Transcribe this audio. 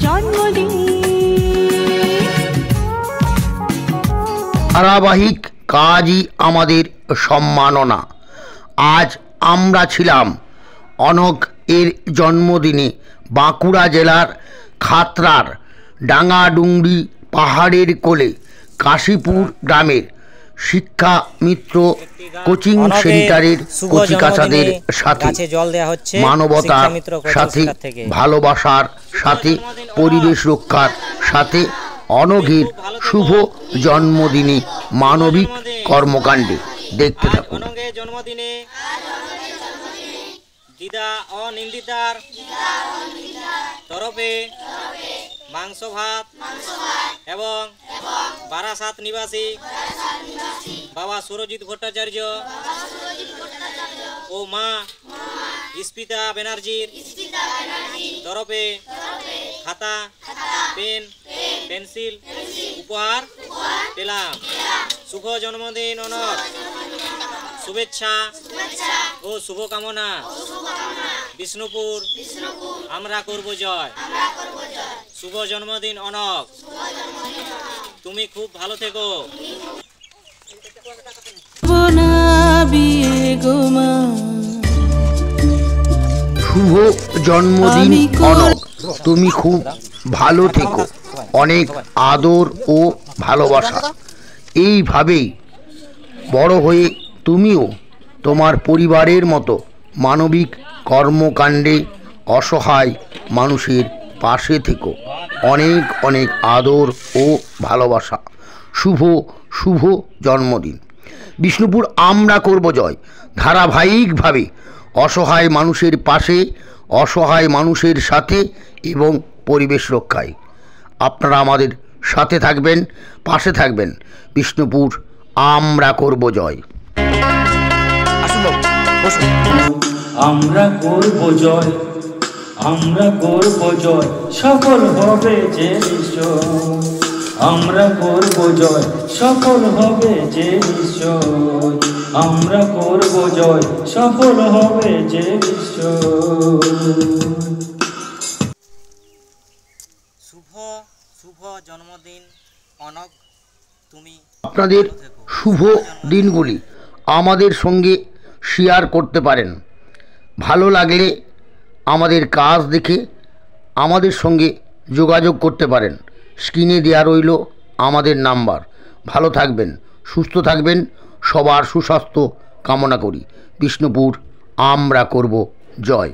জন্মদিন। ধারাবাহিক কাজই আমাদের সম্মাননা। আজ আমরা ছিলাম অনঘ এর জন্মদিনে বাঁকুড়া জেলার খাতড়ার ডাঙ্গাডুংরি পাহাড়ের কোলে কাশীপুর গ্রামের শিক্ষা মিত্র কোচিং সেন্টারের কচিকাচাদের সাথে মানবতার সাথে ভালোবাসার সাথে পরিবেশ রক্ষার সাথে অনঘের শুভ জন্মদিনে মানবিক কর্মকাণ্ডে দেখতে থাকুন। অনঘের জন্মদিনে দিদা অনিন্দিতার তরফে মাংস ভাত এবং বারাসাত নিবাসী বাবা সুরজিৎ ভট্টাচার্য ও মা ইস্পিতা ব্যানার্জির তরফে খাতা, পেন, পেন্সিল উপহার পেলাম। শুভ জন্মদিন অনঘ, শুভেচ্ছা ও শুভকামনা। বিষ্ণুপুর আমরা করব জয়। শুভ জন্মদিন অনঘ, তুমি খুব ভালো থেকো। শুভ জন্মদিন অনঘ, তুমি খুব ভালো থেকো। অনেক আদর ও ভালোবাসা। এইভাবেই বড় হয়ে তুমিও তোমার পরিবারের মতো মানবিক কর্মকাণ্ডে অসহায় মানুষের পাশে থেকো। অনেক অনেক আদর ও ভালোবাসা। শুভ জন্মদিন। বিষ্ণুপুর আমরা করব জয় ধারাবাহিকভাবে অসহায় মানুষের পাশে, অসহায় মানুষের সাথে এবং পরিবেশ রক্ষায় আপনারা আমাদের সাথে থাকবেন, পাশে থাকবেন। বিষ্ণুপুর আমরা করব জয়। আমরা করব জয়, আমরা করব জয়, সফল হবে যে নিশ্চয়। আমরা করব জয়, সফল হবে যে নিশ্চয়। আমরা করব জয়, সফল হবে যে নিশ্চয়। শুভ জন্মদিন অনঘ, তুমি আপনাদের শুভ দিনগুলি আমাদের সঙ্গে শেয়ার করতে পারেন। ভালো লাগলে আমাদের কাজ দেখে আমাদের সঙ্গে যোগাযোগ করতে পারেন। স্ক্রিনে দেওয়া রইল আমাদের নাম্বার। ভালো থাকবেন, সুস্থ থাকবেন, সবার সুস্বাস্থ্য কামনা করি। বিষ্ণুপুর আমরা করব জয়।